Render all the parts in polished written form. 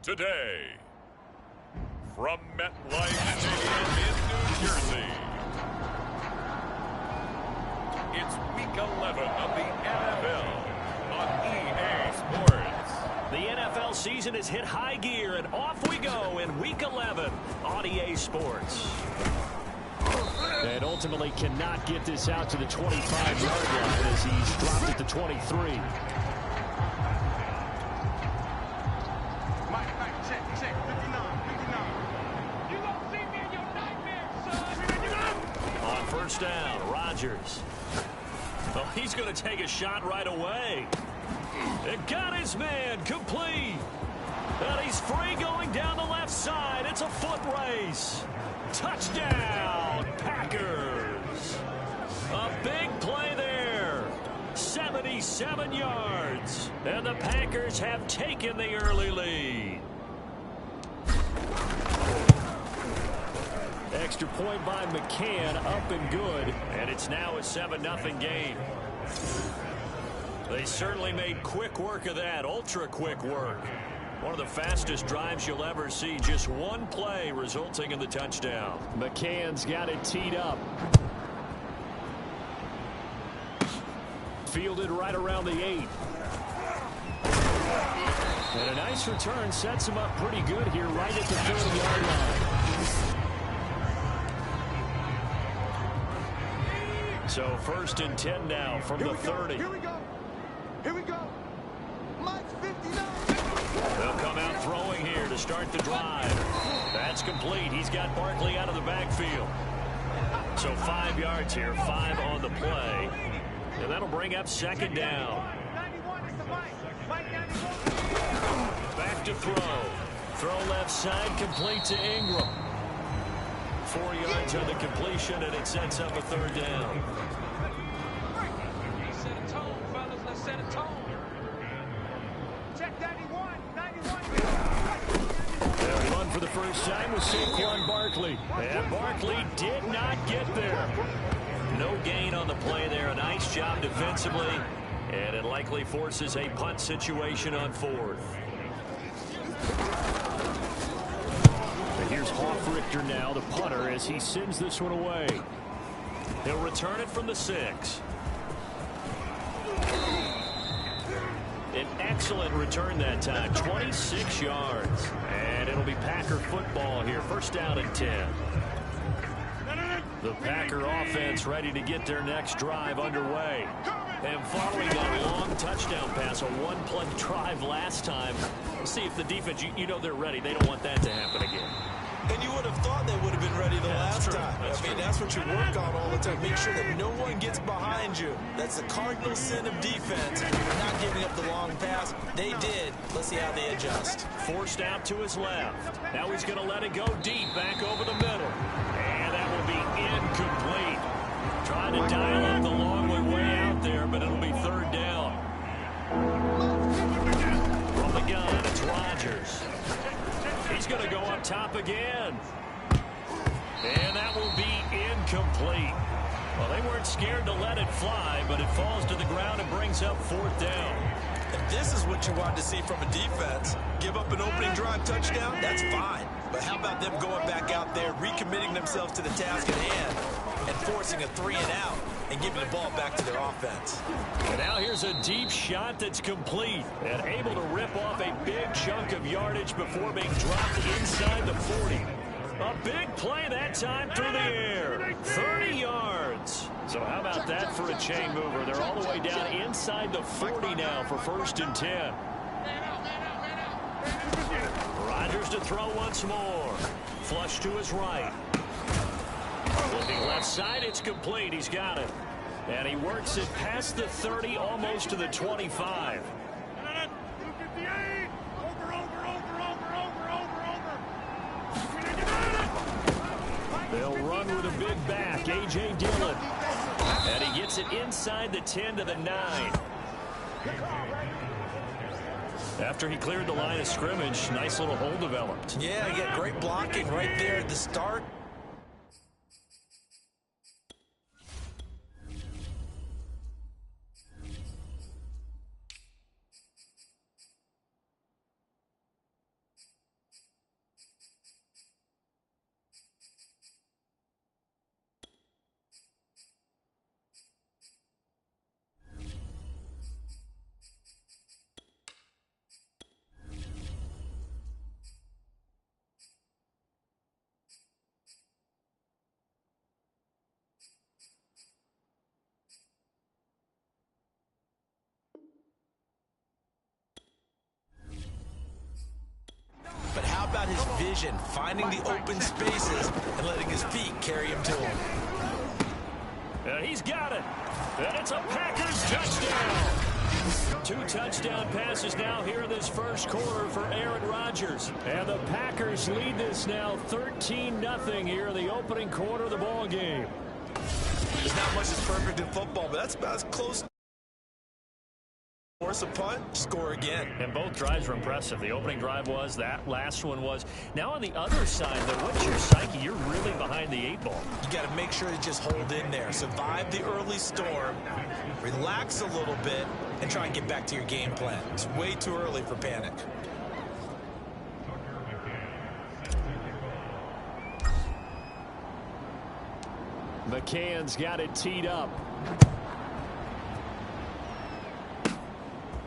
today. From MetLife Stadium in New Jersey, it's Week 11 of the NFL on EA Sports. The NFL season has hit high gear, and off we go in Week 11 on EA Sports. And ultimately cannot get this out to the 25-yard line as he's dropped at the 23. On first down, Rodgers. Well, he's going to take a shot right away. It got his man complete. And he's free going down the left side. It's a foot race. Touchdown, Packers. A big play there. 77 yards. And the Packers have taken the early lead. Extra point by McCann, up and good. And it's now a 7-0 game. They certainly made quick work of that, ultra quick work. One of the fastest drives you'll ever see, just one play resulting in the touchdown. McCann's got it teed up. Fielded right around the 8. And a nice return sets him up pretty good here right at the 30-yard line. So 1st and 10 now from the 30. Here we go. Here we go. Mike's 59. They'll come out throwing here to start the drive. That's complete. He's got Barkley out of the backfield. So 5 yards here, 5 on the play. And that'll bring up 2nd down. Back to throw. Throw left side, complete to Ingram. 4 yards on the completion, and it sets up a 3rd down. Set a tone, fellas. Let's set a tone. Check 91. They'll run for the first time with Saquon Barkley. And Barkley did not get there. No gain on the play there. A nice job defensively. And it likely forces a punt situation on 4th. And here's Hofrichter now, the punter, as he sends this one away. He'll return it from the 6. An excellent return that time, 26 yards. And it'll be Packer football here, 1st down and 10. The Packer offense ready to get their next drive underway. And following a long touchdown pass, a one-play drive last time. See if the defense, you know they're ready. They don't want that to happen again. And you would have thought they would have been ready the last time. I mean, that's what you work on all the time. Make sure that no one gets behind you. That's the cardinal sin of defense. Not giving up the long pass. They did. Let's see how they adjust. Forced out to his left. Now he's going to let it go deep back over the middle. And that will be incomplete. Trying to dial up the long way out there, but it'll be 3rd down. From the gun, it's Rodgers. He's going to go up top again. And that will be incomplete. Well, they weren't scared to let it fly, but it falls to the ground and brings up 4th down. If this is what you wanted to see from a defense, give up an opening drive touchdown, that's fine. But how about them going back out there, recommitting themselves to the task at hand, and forcing a 3-and-out and giving the ball back to their offense. And now here's a deep shot that's complete and able to rip off a big chunk of yardage before being dropped inside the 40. A big play that time through the air. 30 yards. So how about that for a chain mover? They're all the way down inside the 40 now for 1st and 10. Rodgers to throw once more. Flush to his right. Looking left side, it's complete. He's got it. And he works it past the 30, almost to the 25. They'll run with a big back, A.J. Dillon. And he gets it inside the 10 to the 9. After he cleared the line of scrimmage, nice little hole developed. Yeah, he got great blocking right there at the start. vision, finding the open spaces and letting his feet carry him to him. And he's got it. And it's a Packers touchdown. 2 touchdown passes now here in this first quarter for Aaron Rodgers. And the Packers lead this now 13-0 here in the opening quarter of the ball game. There's not much that's perfect in football, but that's about as close. Force a punt, score again. And both drives were impressive. The opening drive was, that last one was. Now on the other side, though, what's your psyche? You're really behind the 8 ball. You got to make sure to just hold in there. Survive the early storm, relax a little bit, and try and get back to your game plan. It's way too early for panic. McCann's got it teed up.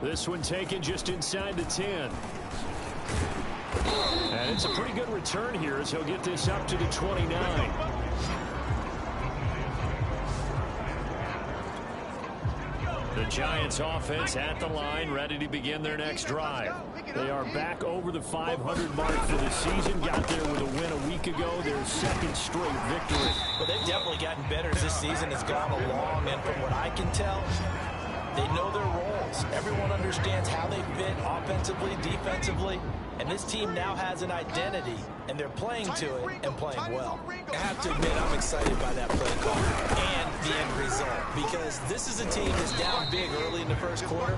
This one taken just inside the 10. And it's a pretty good return here as he'll get this up to the 29. The Giants offense at the line, ready to begin their next drive. They are back over the 500 mark for the season. Got there with a win a week ago, their second straight victory. Well, they've definitely gotten better as this season has gone along, and from what I can tell, they know their roles. Everyone understands how they fit offensively, defensively, and this team now has an identity, and they're playing to it and playing well. I have to admit, I'm excited by that play call and the end result, because this is a team that's down big early in the first quarter,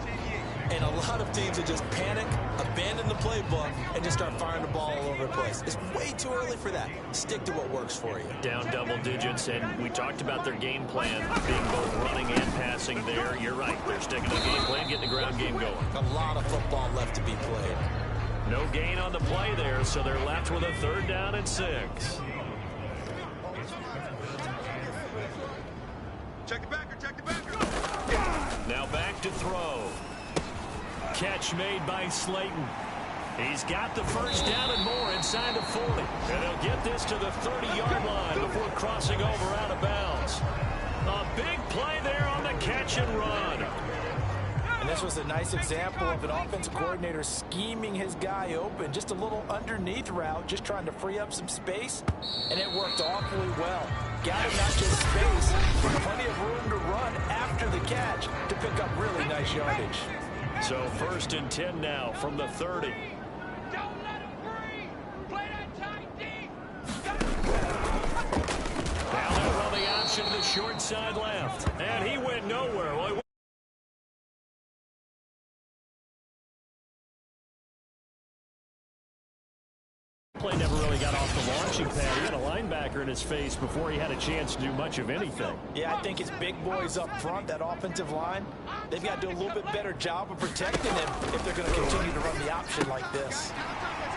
and a lot of teams will just panic, abandon the playbook, and just start firing the ball all over the place. It's way too early for that. Stick to what works for you. Down double digits, and we talked about their game plan being both running and passing there. You're right. They're sticking to the game plan, getting the ground game going. A lot of football left to be played. No gain on the play there, so they're left with a 3rd down and 6. Check the backer, check the backer. Now back to throw. Catch made by Slayton. He's got the 1st down and more inside the 40. And he'll get this to the 30-yard line before crossing over out of bounds. A big play there on the catch and run. And this was a nice example of an offensive coordinator scheming his guy open. Just a little underneath route, just trying to free up some space. And it worked awfully well. Got him not just space, but plenty of room to run after the catch to pick up really nice yardage. So 1st and 10 now from the 30. Don't let him breathe. Play that tight deep. Now they'll run the option to the short side left. And he went nowhere. Well, play never really got off the launching pad. He had a linebacker in his face before he had a chance to do much of anything. Yeah, I think his big boys up front, that offensive line, they've got to do a little bit better job of protecting him if they're going to continue to run the option like this.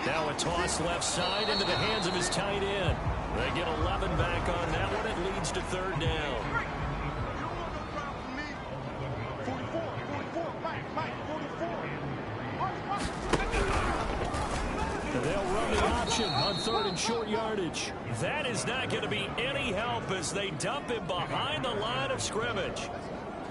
Now a toss left side into the hands of his tight end. They get 11 back on that one. It leads to 3rd down. 44, Mike, 44. And they'll run the option on 3rd and short yardage. That is not going to be any help as they dump him behind the line of scrimmage.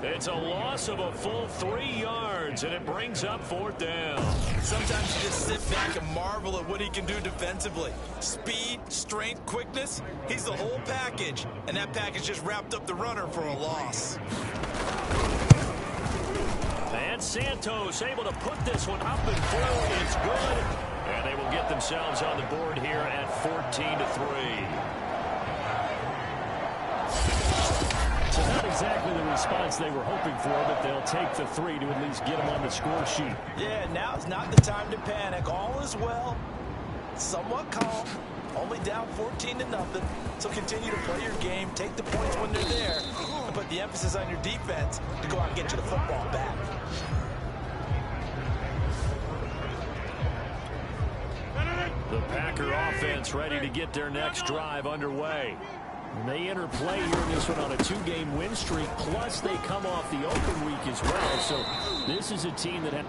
It's a loss of a full 3 yards, and it brings up 4th down. Sometimes you just sit back and marvel at what he can do defensively. Speed, strength, quickness, he's the whole package. And that package just wrapped up the runner for a loss. And Santos able to put this one up and through. It's good. And they will get themselves on the board here at 14-3. So not exactly the response they were hoping for, but they'll take the 3 to at least get them on the score sheet. Yeah, now's not the time to panic. All is well. Somewhat calm. Only down 14-0. So continue to play your game, take the points when they're there, and put the emphasis on your defense to go out and get you the football back. The Packer offense ready to get their next drive underway. And they enter play here in this one on a 2-game win streak, plus they come off the open week as well. So this is a team that has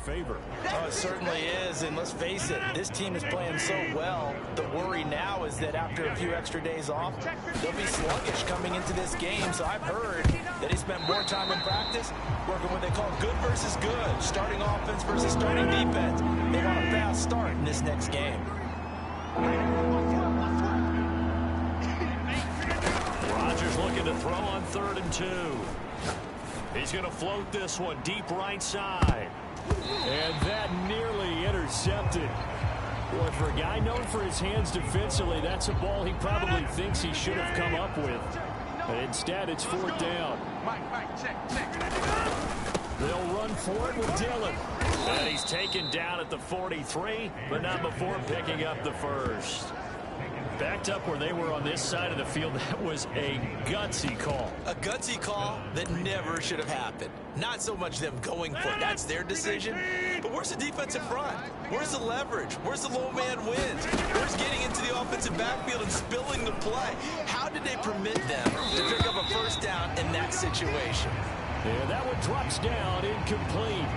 favor. Oh, it certainly is, and let's face it, this team is playing so well. The worry now is that after a few extra days off, they'll be sluggish coming into this game. So I've heard that he spent more time in practice working what they call good versus good, starting offense versus starting defense. They want a fast start in this next game. Rodgers looking to throw on 3rd and 2. He's going to float this one deep right side. And that nearly intercepted. Boy, for a guy known for his hands defensively, that's a ball he probably thinks he should have come up with. But instead, it's 4th down. They'll run for it with Dillon. And he's taken down at the 43, but not before picking up the first. Backed up where they were on this side of the field, that was a gutsy call. A gutsy call that never should have happened. Not so much them going for it. That's their decision. But where's the defensive front? Where's the leverage? Where's the low man wins? Where's getting into the offensive backfield and spilling the play? How did they permit them to pick up a first down in that situation? Yeah, that one drops down, incomplete.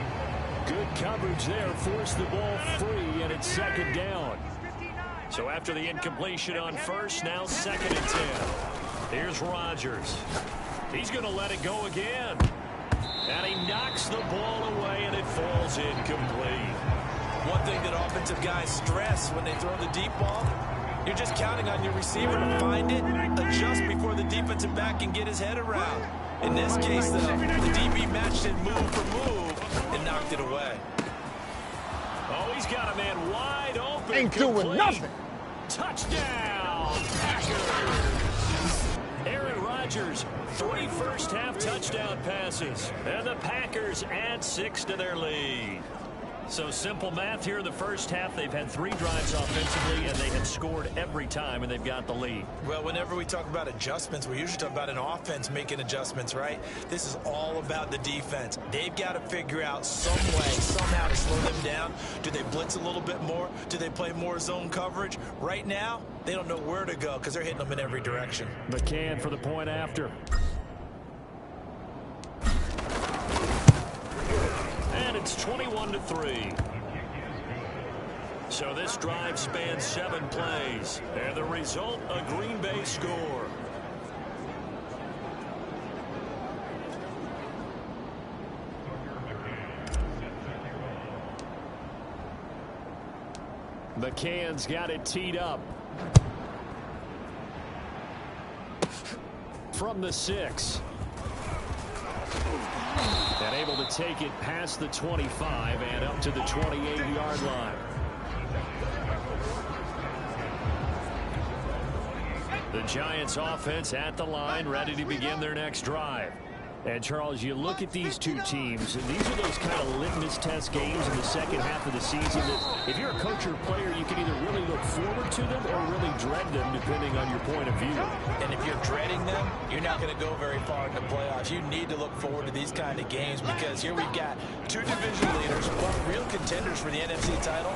Good coverage there, forced the ball free, and it's 2nd down. So after the incompletion on first, now 2nd and 10. Here's Rodgers. He's going to let it go again. And he knocks the ball away, and it falls incomplete. One thing that offensive guys stress when they throw the deep ball, you're just counting on your receiver to find it, adjust before the defensive back can get his head around. In this case, though, the DB matched it move for move and knocked it away. Oh, he's got a man wide open. Ain't doing nothing. Touchdown, Packers. Aaron Rodgers, 3 first-half touchdown passes. And the Packers add 6 to their lead. So simple math here in the first half. They've had 3 drives offensively, and they have scored every time, and they've got the lead. Well, whenever we talk about adjustments, we usually talk about an offense making adjustments, right? This is all about the defense. They've got to figure out some way, somehow to slow them down. Do they blitz a little bit more? Do they play more zone coverage? Right now, they don't know where to go because they're hitting them in every direction. McCann for the point after. And it's 21-3. So this drive spans 7 plays. And the result, a Green Bay score. McCann's got it teed up. From the 6. And able to take it past the 25 and up to the 28-yard line. The Giants offense at the line, ready to begin their next drive. And Charles, you look at these two teams, and these are those kind of litmus test games in the second half of the season that if you're a coach or a player, you can either really look forward to them or really dread them depending on your point of view. And if you're dreading them, you're not going to go very far in the playoffs. You need to look forward to these kind of games because here we've got 2 division leaders, both real contenders for the NFC title.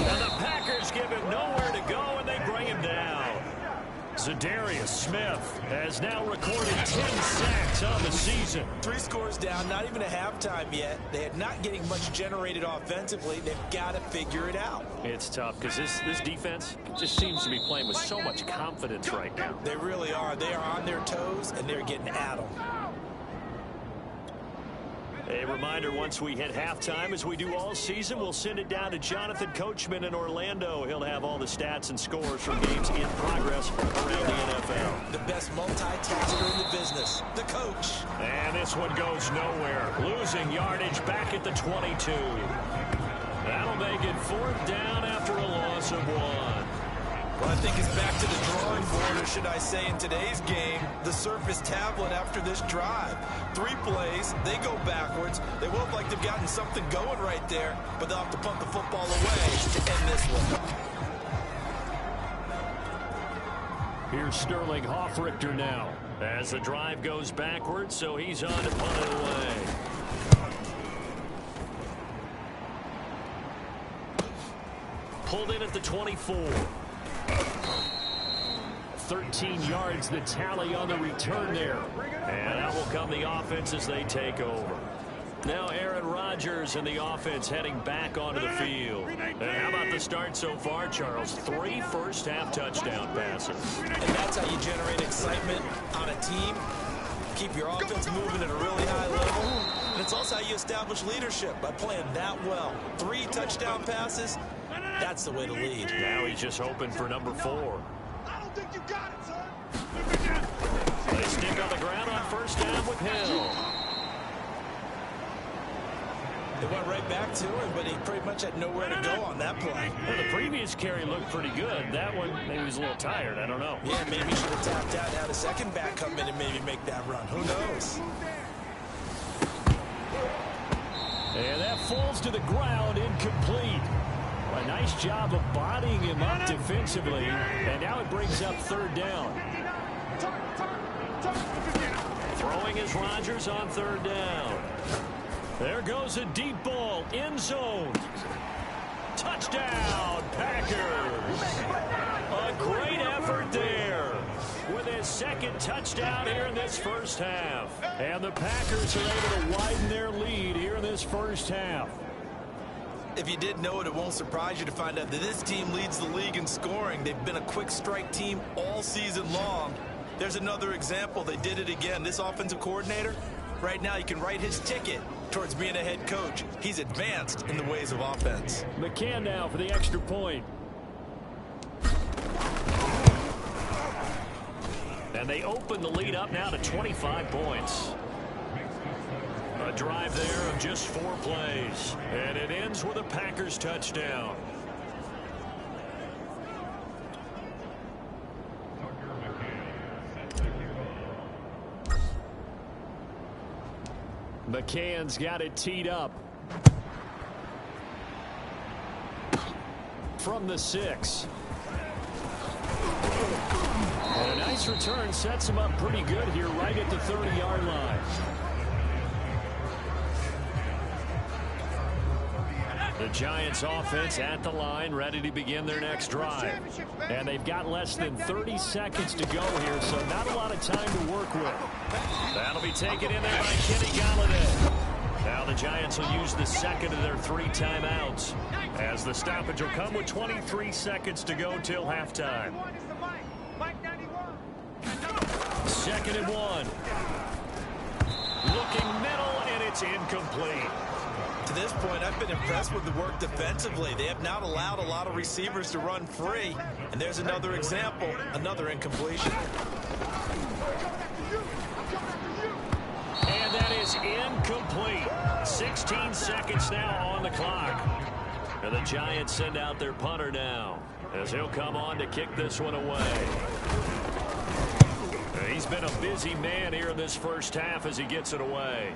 And the Packers give him nowhere to go, and they bring him down. Zadarius Smith has now recorded 10 sacks on the season. 3 scores down, not even a halftime yet. They are not getting much generated offensively. They've got to figure it out. It's tough because this defense just seems to be playing with so much confidence right now. They really are. They are on their toes, and they're getting at them. A reminder, once we hit halftime, as we do all season, we'll send it down to Jonathan Coachman in Orlando. He'll have all the stats and scores from games in progress around the NFL. The best multitasker in the business, the coach. And this one goes nowhere. Losing yardage back at the 22. That'll make it 4th down after a loss of 1. Well, I think it's back to the drawing board, or should I say in today's game, the Surface tablet after this drive. 3 plays, they go backwards. They look like they've gotten something going right there, but they'll have to punt the football away to end this one. Here's Sterling Hoffrichter now as the drive goes backwards, so he's on to punt it away. Pulled in at the 24. 13 yards the tally on the return there. And out will come the offense as they take over. Now Aaron Rodgers and the offense heading back onto the field. And how about the start so far, Charles? 3 first-half touchdown passes. And that's how you generate excitement on a team. Keep your offense moving at a really high level. And it's also how you establish leadership, by playing that well. 3 touchdown passes, that's the way to lead. Now he's just hoping for number 4. I don't think you got it, son. They stick on the ground on first down with Hill. They went right back to him, but he pretty much had nowhere to go on that play. Well, the previous carry looked pretty good. That one, maybe he was a little tired. I don't know. Yeah, maybe he should have tapped out and had a second back come in and maybe make that run. Who knows? And that falls to the ground, incomplete. A nice job of bodying him up defensively. And now it brings up third down. Throwing is Rodgers on third down. There goes a deep ball, end zone. Touchdown, Packers. A great effort there with his second touchdown here in this first half. And the Packers are able to widen their lead here in this first half. If you didn't know it, it won't surprise you to find out that this team leads the league in scoring. They've been a quick strike team all season long. There's another example. They did it again. This offensive coordinator, right now, you can write his ticket towards being a head coach. He's advanced in the ways of offense. McCann now for the extra point. And they open the lead up now to 25 points. A drive there of just 4 plays. And it ends with a Packers touchdown. McCann's got it teed up. From the 6. And a nice return sets him up pretty good here right at the 30-yard line. The Giants offense at the line, ready to begin their next drive. And they've got less than 30 seconds to go here, so not a lot of time to work with. That'll be taken in there by Kenny Galladay. Now the Giants will use the second of their 3 timeouts, as the stoppage will come with 23 seconds to go till halftime. 2nd and 1. Looking middle, and it's incomplete. To this point, I've been impressed with the work defensively. They have not allowed a lot of receivers to run free. And there's another example, another incompletion. And that is incomplete. 16 seconds now on the clock. And the Giants send out their punter now, as he'll come on to kick this one away. He's been a busy man here in this first half as he gets it away.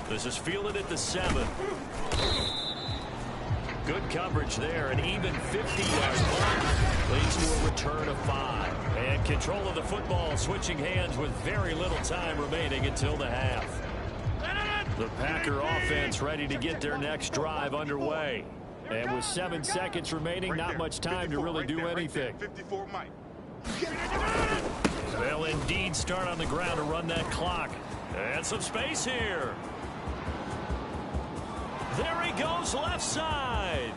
This is fielded at the 7. Good coverage there. An even 50-yard punt leads to a return of 5. And control of the football switching hands with very little time remaining until the half. The Packer offense ready to get their next drive underway. And with 7 seconds remaining, not much time to really do anything. They'll indeed start on the ground to run that clock. And some space here. There he goes left side.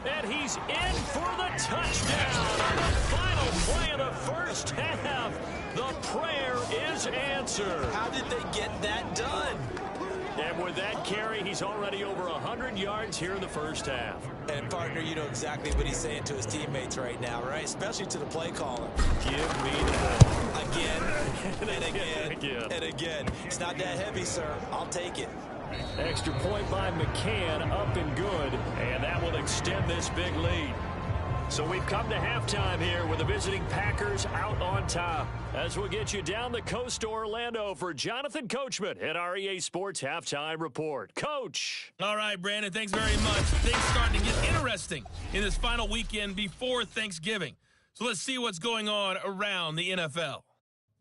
And he's in for the touchdown on the final play of the first half. The prayer is answered. How did they get that done? And with that carry, he's already over 100 yards here in the first half. And, partner, you know exactly what he's saying to his teammates right now, right? Especially to the play caller. Give me the ball. Again, and again, and again. It's not that heavy, sir. I'll take it. Extra point by McCann, up and good. And that will extend this big lead. So we've come to halftime here with the visiting Packers out on top. As we'll get you down the coast to Orlando for Jonathan Coachman at our EA Sports Halftime Report. Coach. All right, Brandon, thanks very much. Things starting to get interesting in this final weekend before Thanksgiving. So let's see what's going on around the NFL.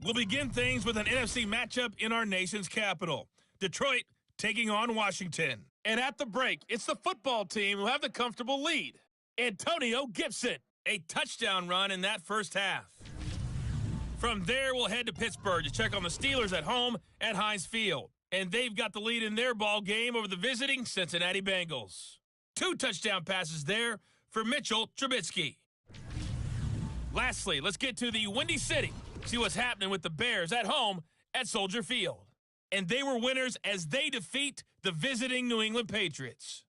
We'll begin things with an NFC matchup in our nation's capital. Detroit taking on Washington. And at the break, it's the football team who have the comfortable lead. Antonio Gibson, a touchdown run in that first half. From there, we'll head to Pittsburgh to check on the Steelers at home at Heinz Field. and they've got the lead in their ball game over the visiting Cincinnati Bengals. 2 touchdown passes there for Mitchell Trubisky. Lastly, let's get to the Windy City. See what's happening with the Bears at home at Soldier Field. And they were winners as they defeat the visiting New England Patriots.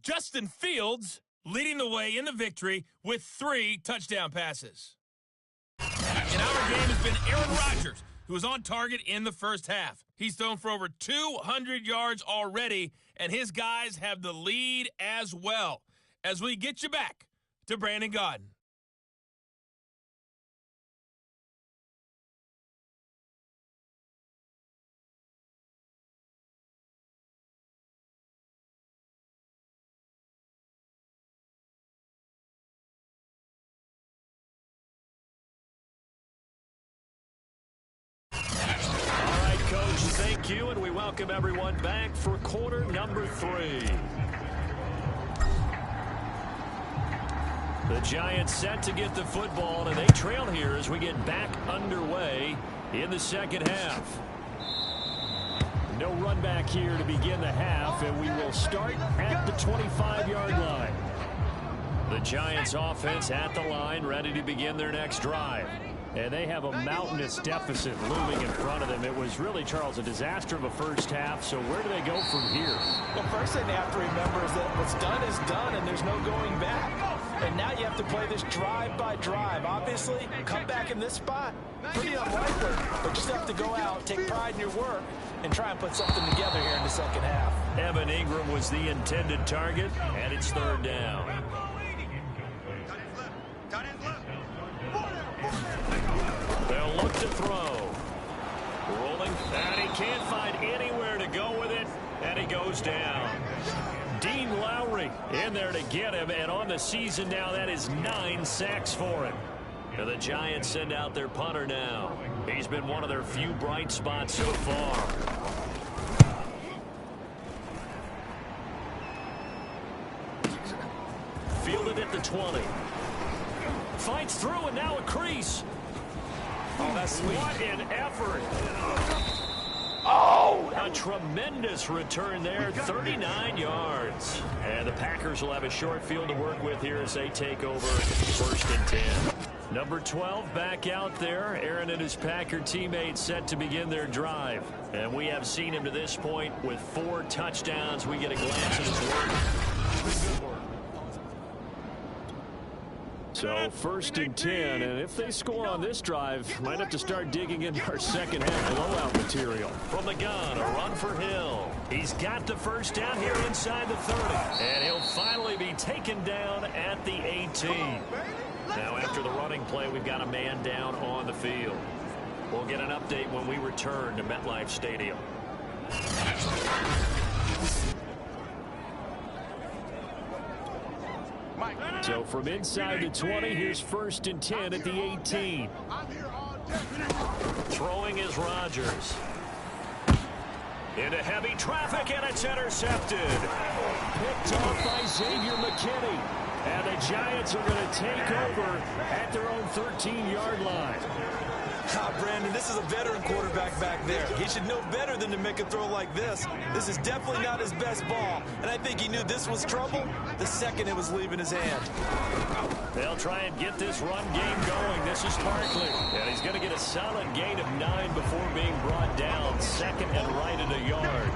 Justin Fields leading the way in the victory with 3 touchdown passes. In our game has been Aaron Rodgers, who was on target in the first half. He's thrown for over 200 yards already, and his guys have the lead as well. As we get you back to Brandon Gaudin. Thank you, and we welcome everyone back for quarter number 3. The Giants set to get the football, and they trail here as we get back underway in the second half. No run back here to begin the half, and we will start at the 25-yard line. The Giants offense at the line, ready to begin their next drive. And they have a mountainous deficit looming in front of them. It was really, Charles, a disaster of a first half. So where do they go from here? Well, first thing they have to remember is that what's done is done, and there's no going back. And now you have to play this drive by drive. Obviously, come back in this spot, pretty unlikely. But you still have to go out, take pride in your work, and try and put something together here in the second half. Evan Ingram was the intended target, and it's 3rd down. They'll look to throw. Rolling, and he can't find anywhere to go with it, and he goes down. Dean Lowry in there to get him, and on the season now, that is 9 sacks for him. And the Giants send out their punter now. He's been one of their few bright spots so far. Fielded at the 20. Fights through, and now a crease. Oh, that's sweet. What an effort. Oh! A tremendous return there, 39 yards. And the Packers will have a short field to work with here as they take over 1st and 10. Number 12 back out there. Aaron and his Packer teammates set to begin their drive. And we have seen him to this point with 4 touchdowns. We get a glance at his work. So 1st and 10, and if they score on this drive, might have to start digging into our second half blowout material. From the gun, a run for Hill. He's got the first down here inside the 30, and he'll finally be taken down at the 18. Now after the running play, we've got a man down on the field. We'll get an update when we return to MetLife Stadium. So from inside the 20, here's 1st and 10 at the 18. Throwing is Rodgers. Into heavy traffic, and it's intercepted. Picked off by Xavier McKinney. And the Giants are going to take over at their own 13-yard line. Brandon, this is a veteran quarterback back there. He should know better than to make a throw like this. This is definitely not his best ball, and I think he knew this was trouble the second it was leaving his hand. They'll try and get this run game going. This is Barkley, and he's going to get a solid gain of 9 before being brought down, 2nd and right at a yard.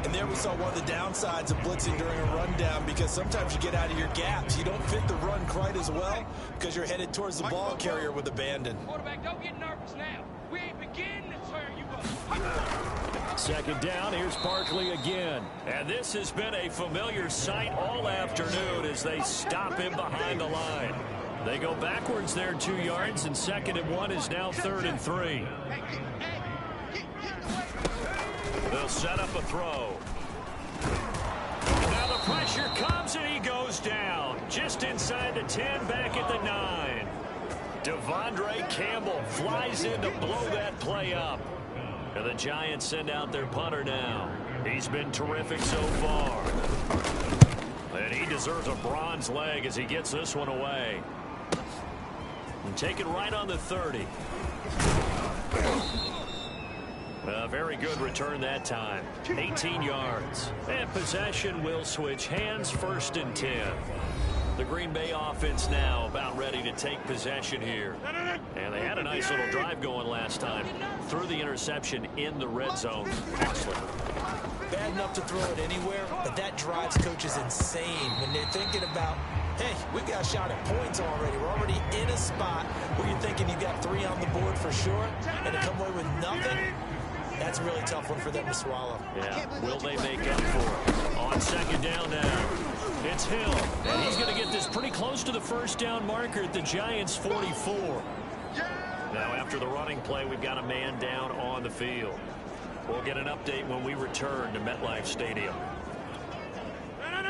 And there we saw one of the downsides of blitzing during a rundown, because sometimes you get out of your gaps. You don't fit the run quite as well because you're headed towards the ball carrier with abandon. Quarterback, don't get nervous now. We ain't beginning to tear you up. 2nd down, here's Barkley again. And this has been a familiar sight all afternoon as they stop him behind the line. They go backwards there 2 yards, and 2nd and 1 is now 3rd and 3. They'll set up a throw. Now the pressure comes, and he goes down. Just inside the 10, back at the 9. Devondre Campbell flies in to blow that play up. And the Giants send out their punter now. He's been terrific so far. And he deserves a bronze leg as he gets this one away. And take it right on the 30. A very good return that time. 18 yards. And possession will switch hands, 1st and 10. The Green Bay offense now about ready to take possession here. And they had a nice little drive going last time. Threw the interception in the red zone. Bad enough to throw it anywhere, but that drives coaches insane when they're thinking about, hey, we got a shot at points already. We're already in a spot where you're thinking you got 3 on the board for sure, and to come away with nothing, that's a really tough one for them to swallow. Yeah, will they make up for it? On 2nd down now, it's Hill, and he's going to get this pretty close to the 1st down marker at the Giants' 44. Now, after the running play, we've got a man down on the field. We'll get an update when we return to MetLife Stadium.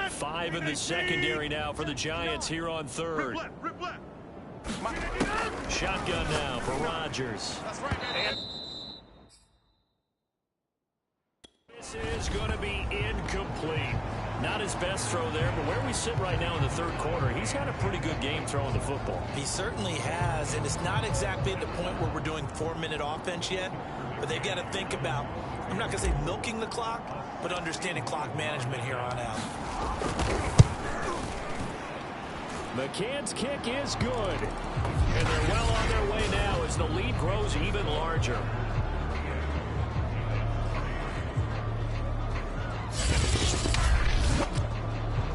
5 in the secondary now for the Giants here on 3rd. Shotgun now for Rodgers. And this is going to be incomplete. Not his best throw there, but where we sit right now in the 3rd quarter, he's had a pretty good game throwing the football. He certainly has, and it's not exactly at the point where we're doing 4-minute offense yet, but they've got to think about, I'm not going to say milking the clock, but understanding clock management here on out. McCann's kick is good, and they're well on their way now as the lead grows even larger.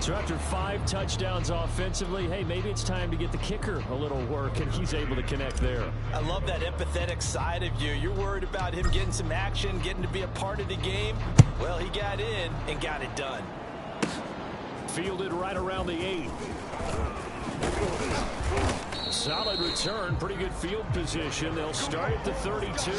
So after 5 touchdowns offensively, hey, maybe it's time to get the kicker a little work, and he's able to connect there. I love that empathetic side of you. You're worried about him getting some action, getting to be a part of the game. Well, he got in and got it done. Fielded right around the 8. Solid return, pretty good field position. They'll start at the 32.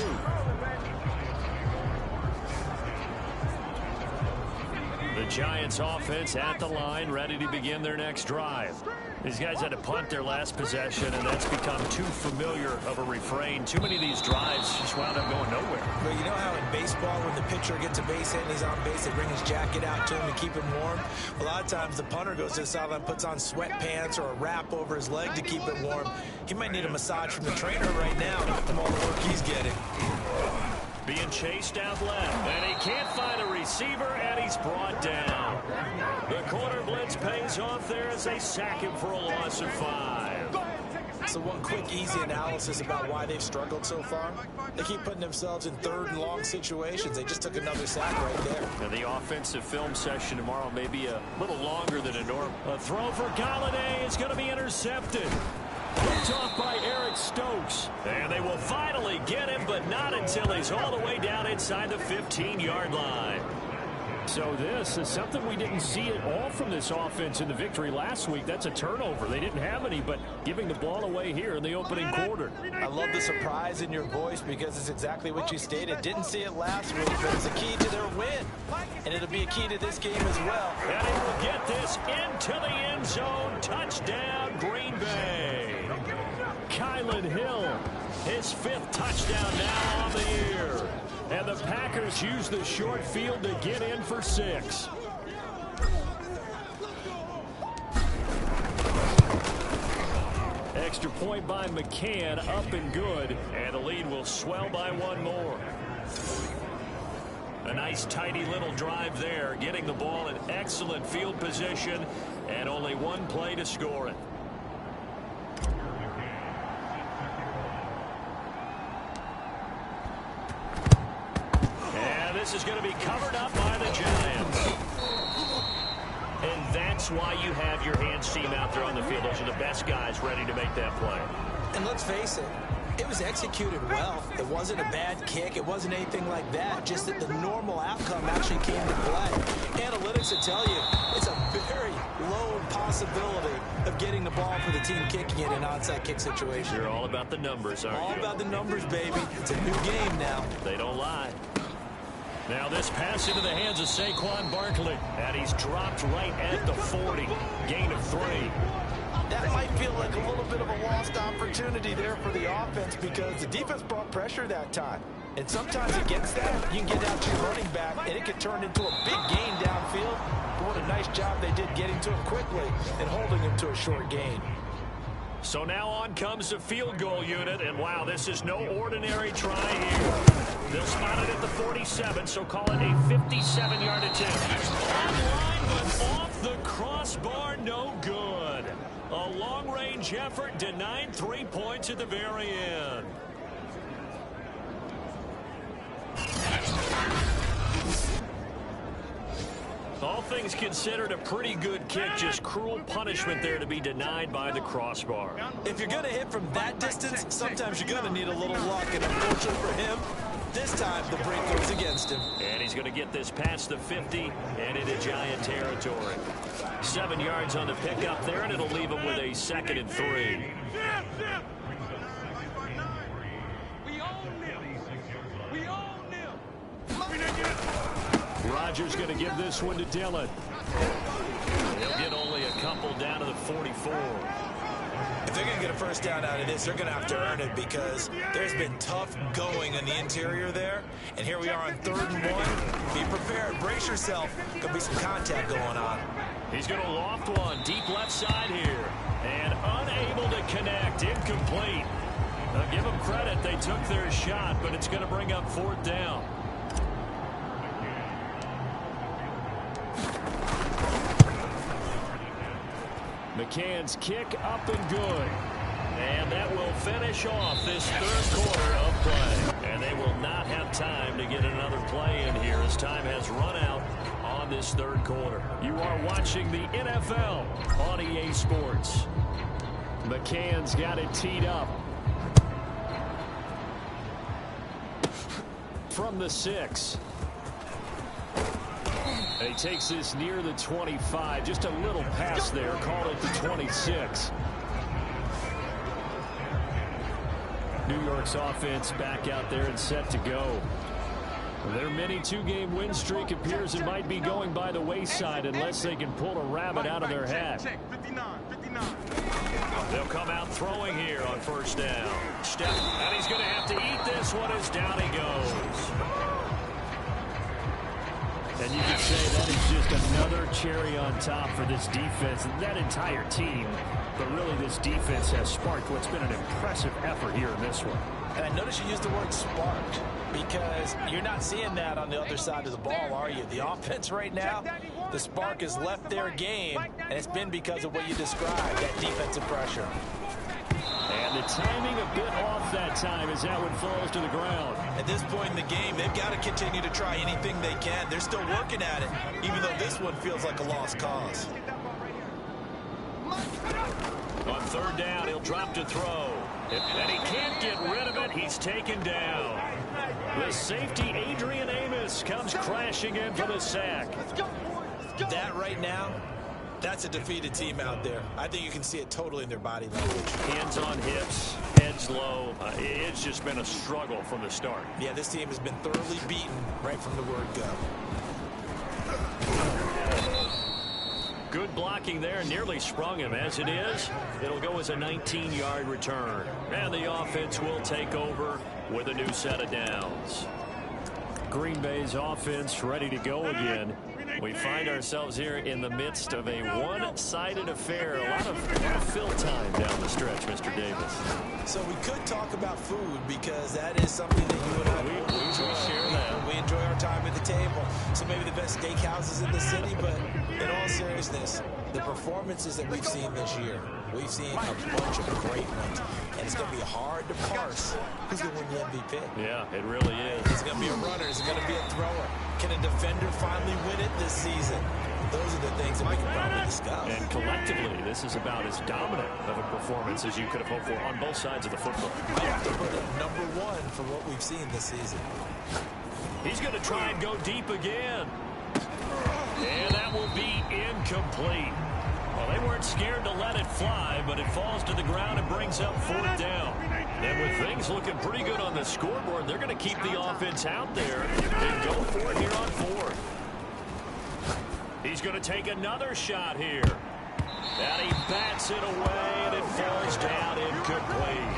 The Giants offense at the line, ready to begin their next drive. These guys had to punt their last possession, and that's become too familiar of a refrain. Too many of these drives just wound up going nowhere. Well, you know how in baseball, when the pitcher gets a base hit and he's on base, they bring his jacket out to him to keep him warm? A lot of times the punter goes to the sideline, puts on sweatpants or a wrap over his leg to keep it warm. He might need a massage from the trainer right now from all the work he's getting. Being chased out left, and he can't find a receiver, and he's brought down. The corner blitz pays off there as they sack him for a loss of 5. So one quick, easy analysis about why they've struggled so far. They keep putting themselves in 3rd and long situations. They just took another sack right there. Now the offensive film session tomorrow may be a little longer than a norm. A throw for Galladay is going to be intercepted. Picked off by Eric Stokes. And they will finally get him, but not until he's all the way down inside the 15-yard line. So this is something we didn't see at all from this offense in the victory last week. That's a turnover. They didn't have any, but giving the ball away here in the opening quarter. I love the surprise in your voice because it's exactly what you stated. Didn't see it last week, but it's a key to their win. And it'll be a key to this game as well. And he will get this into the end zone. Touchdown, Green Bay. Kylan Hill, his 5th touchdown now on the year. And the Packers use the short field to get in for 6. Extra point by McCann, up and good. And the lead will swell by 1 more. A nice, tidy little drive there, getting the ball in excellent field position, and only 1 play to score it. This is going to be covered up by the Giants. And that's why you have your hands team out there on the field. Those are the best guys ready to make that play. And let's face it, it was executed well. It wasn't a bad kick. It wasn't anything like that. Just that the normal outcome actually came to play. Analytics will tell you it's a very low possibility of getting the ball for the team kicking in an onside kick situation. You're all about the numbers, aren't you? All about the numbers, baby. It's a new game now. They don't lie. Now this pass into the hands of Saquon Barkley. And he's dropped right at the 40. Gain of 3. That might feel like a little bit of a lost opportunity there for the offense because the defense brought pressure that time. And sometimes against that, you can get out to your running back, and it could turn into a big gain downfield. But what a nice job they did getting to him quickly and holding him to a short gain. So now on comes the field goal unit, and wow, this is no ordinary try here. They'll spot it at the 47, so call it a 57-yard attempt. Online, but off the crossbar, no good. A long-range effort denied 3 points at the very end. All things considered, a pretty good kick. Just cruel punishment there to be denied by the crossbar. If you're going to hit from that distance, sometimes you're going to need a little luck. And unfortunately for him, this time the break goes against him. And he's going to get this past the 50 and into Giant territory. 7 yards on the pickup there, and it'll leave him with a 2nd and 3. We own them. We own them. Rodgers going to give this one to Dillon. He'll get only a couple down to the 44. If they're going to get a first down out of this, they're going to have to earn it because there's been tough going in the interior there. And here we are on 3rd and 1. Be prepared. Brace yourself. Could be some contact going on. He's going to loft one deep left side here. And unable to connect. Incomplete. Now give them credit. They took their shot, but it's going to bring up 4th down. McCann's kick up and good. And that will finish off this 3rd quarter of play. And they will not have time to get another play in here as time has run out on this 3rd quarter. You are watching the NFL on EA Sports. McCann's got it teed up. From the 6. And he takes this near the 25. Just a little pass there. Call it the 26. New York's offense back out there and set to go. Their mini 2-game win streak appears it might be going by the wayside unless they can pull a rabbit out of their hat. They'll come out throwing here on 1st down. Step, and he's going to have to eat this one as down he goes. And you can say that is just another cherry on top for this defense and that entire team. But really, this defense has sparked what's been an impressive effort here in this one. And I notice you used the word sparked because you're not seeing that on the other side of the ball, are you? The offense right now, the spark has left their game, and it's been because of what you described, that defensive pressure. And the timing a bit off that time as that one falls to the ground. At this point in the game, they've got to continue to try anything they can. They're still working at it, even though this one feels like a lost cause. On 3rd down, he'll drop to throw. And he can't get rid of it. He's taken down. The safety, Adrian Amos, comes crashing in for the sack. That right now, that's a defeated team out there. I think you can see it totally in their body language. Hands on hips, heads low. It's just been a struggle from the start. Yeah, this team has been thoroughly beaten right from the word go. Good blocking there, nearly sprung him. As it is, it'll go as a 19-yard return. And the offense will take over with a new set of downs. Green Bay's offense ready to go again. We find ourselves here in the midst of a one-sided affair. A lot of fill time down the stretch, Mr. Davis. So we could talk about food because that is something that you and I we share that. We enjoy our time at the table. So maybe the best steakhouses in the city, but in all seriousness, the performances that we've seen this year, we've seen a bunch of great ones. And it's going to be hard to parse who's going to win the MVP. Yeah, it really is. Is it going to be a runner? Is it going to be a thrower? Can a defender finally win it this season? Those are the things that we can probably discuss. And collectively, this is about as dominant of a performance as you could have hoped for on both sides of the football. I have to put it #1 for what we've seen this season. He's going to try and go deep again. And that will be incomplete. Well, they weren't scared to let it fly, but it falls to the ground and brings up 4th down. And with things looking pretty good on the scoreboard, they're going to keep the offense out there and go for it here on 4th. He's going to take another shot here. And he bats it away, and it falls down incomplete.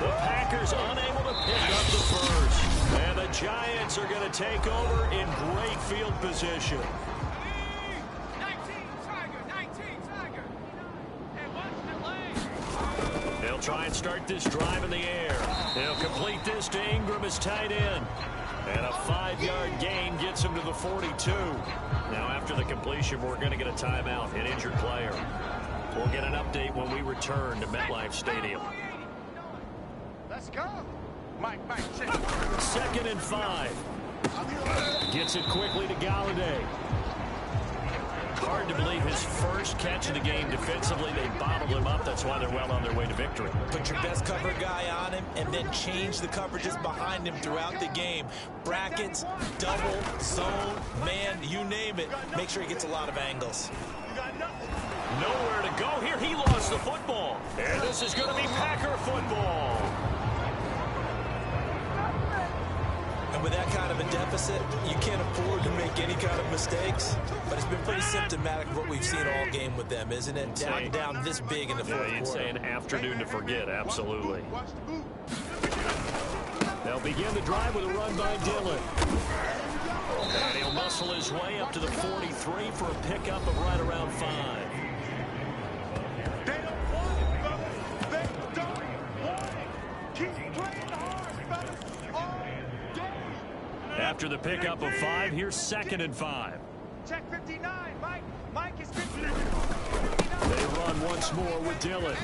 The Packers unable to pick up the first. And the Giants are going to take over in great field position. start this drive in the air. He'll complete this to Ingram as tight end. And a 5-yard gain gets him to the 42. Now, after the completion, we're going to get a timeout, an injured player. We'll get an update when we return to MetLife Stadium. Let's go. Mike, check. 2nd and 5. Gets it quickly to Galladay. Hard to believe his first catch of the game defensively. They bottled him up. That's why they're well on their way to victory. Put your best cover guy on him and then change the coverages behind him throughout the game. Brackets, double, zone, man, you name it. Make sure he gets a lot of angles. Nowhere to go here. He lost the football. And this is going to be Packer football. And with that kind of a deficit, you can't afford to make any kind of mistakes. But it's been pretty symptomatic of what we've seen all game with them, isn't it? Down this big in the fourth quarter. You'd say an afternoon to forget, absolutely. They'll begin the drive with a run by Dillon. And he'll muscle his way up to the 43 for a pickup of right around 5. They don't want it, brother. They don't want it. Keep playing hard, fellas. All day. After the pickup of 5, here's 2nd and 5. Check 59, Mike. Mike is 59. They run once more with Dillon.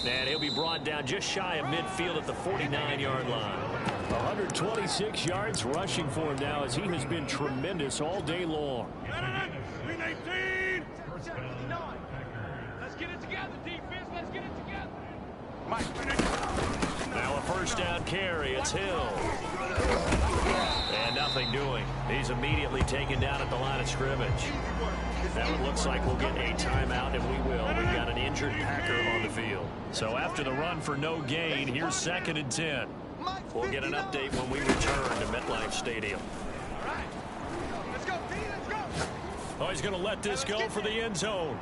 And he'll be brought down just shy of midfield at the 49-yard line. 126 yards rushing for him now as he has been tremendous all day long. 319. Let's get it together, defense. Let's get it together. Mike. Now a first down carry. It's Hill. And nothing doing. He's immediately taken down at the line of scrimmage. Now it looks like we'll get a timeout, and we will. We've got an injured Packer on the field. So after the run for no gain, here's 2nd and 10. We'll get an update when we return to MetLife Stadium. All right. Let's go, D. Let's go. Oh, he's going to let this go for the end zone.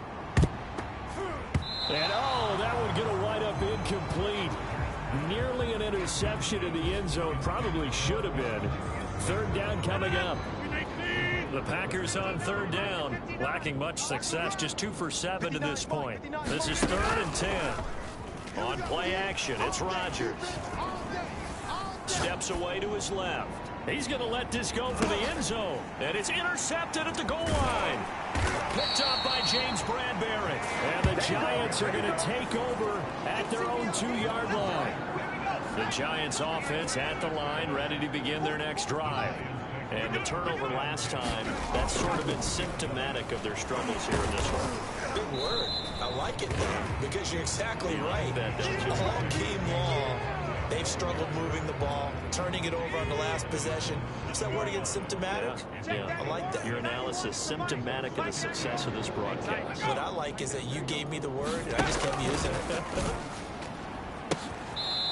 And, oh, that one going to wind up incomplete. Nearly an interception in the end zone. Probably should have been. 3rd down coming up. The Packers on 3rd down. Lacking much success. Just 2 for 7 to this point. This is 3rd and 10. On play action, it's Rodgers. Steps away to his left. He's going to let this go for the end zone. And it's intercepted at the goal line. Picked up by James Bradbury. And the Giants are going to take over at their own 2-yard line. The Giants offense at the line, ready to begin their next drive. And the turnover last time, that's sort of been symptomatic of their struggles here in this one. Big word. I like it, though, because you're exactly right. That, don't you? All game long, they've struggled moving the ball, turning it over on the last possession. Is that word again, symptomatic? Yeah. I like that. Your analysis, symptomatic of the success of this broadcast. What I like is that you gave me the word, and I just kept using it.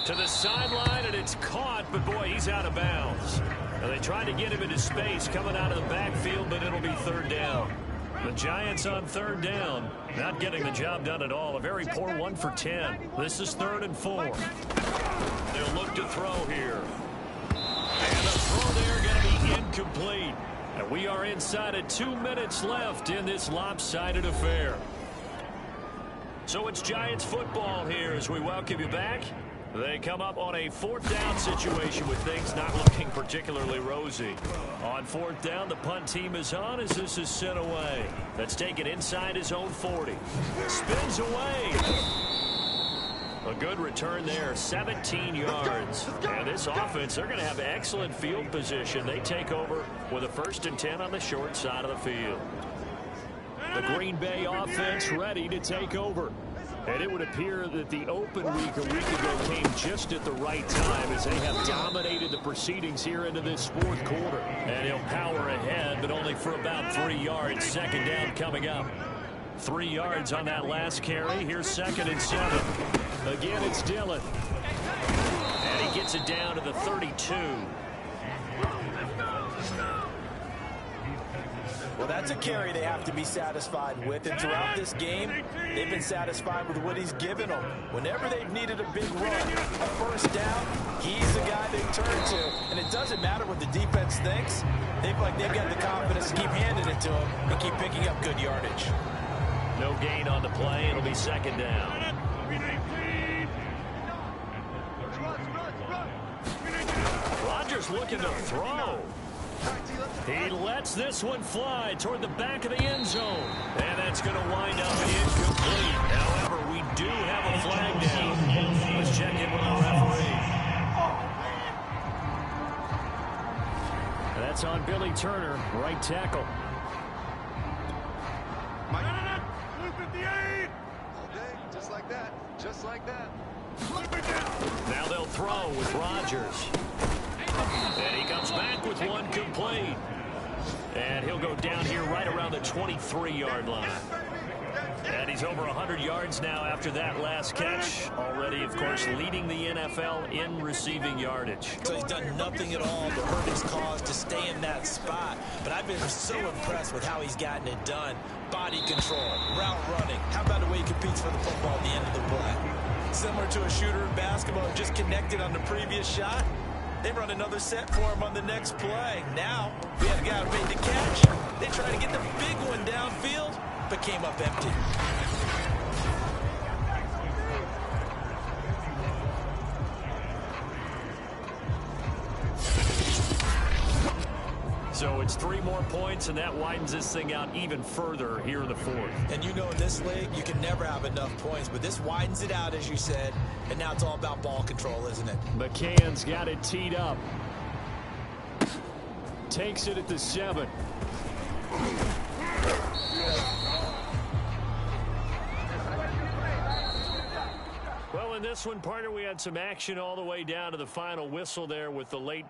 To the sideline, and it's caught, but boy, he's out of bounds. And they tried to get him into space coming out of the backfield, but it'll be 3rd down. The Giants on 3rd down, not getting the job done at all. A very poor 1 for 10. This is 3rd and 4. They'll look to throw here. And the throw there going to be incomplete. And we are inside of 2 minutes left in this lopsided affair. So it's Giants football here as we welcome you back. They come up on a 4th down situation with things not looking particularly rosy. On 4th down, the punt team is on as this is sent away. Let's take it inside his own 40. Spins away. A good return there, 17 yards. And this offense, they're going to have excellent field position. They take over with a 1st and 10 on the short side of the field. The Green Bay offense ready to take over. And it would appear that the open week a week ago came just at the right time as they have dominated the proceedings here into this 4th quarter. And he'll power ahead, but only for about 3 yards. 2nd down coming up. 3 yards on that last carry. Here's 2nd and 7. Again, it's Dillon. And he gets it down to the 32. Well, that's a carry they have to be satisfied with. And throughout this game, they've been satisfied with what he's given them. Whenever they've needed a big run, a 1st down, he's the guy they turn to. And it doesn't matter what the defense thinks. They've got the confidence to keep handing it to him and keep picking up good yardage. No gain on the play. It'll be 2nd down. he's looking to throw. He lets this one fly toward the back of the end zone. And that's going to wind up incomplete. However, we do have a flag down. Let's check in with the referee. That's on Billy Turner, right tackle. Blue 58. Just like that. Just like that. Now they'll throw with Rodgers. And he comes back with one complete. And he'll go down here right around the 23-yard line. And he's over 100 yards now after that last catch. Already, of course, leading the NFL in receiving yardage. So he's done nothing at all to hurt his cause to stay in that spot. But I've been so impressed with how he's gotten it done. Body control, route running. How about the way he competes for the football at the end of the play? Similar to a shooter in basketball who just connected on the previous shot. They run another set for him on the next play. Now, we had a guy who made the catch. They tried to get the big one downfield, but came up empty. So it's 3 more points, and that widens this thing out even further here in the fourth. And you know in this league, you can never have enough points, but this widens it out, as you said, and now it's all about ball control, isn't it? McCann's got it teed up. Takes it at the 7. Well, in this one, partner, we had some action all the way down to the final whistle there with the late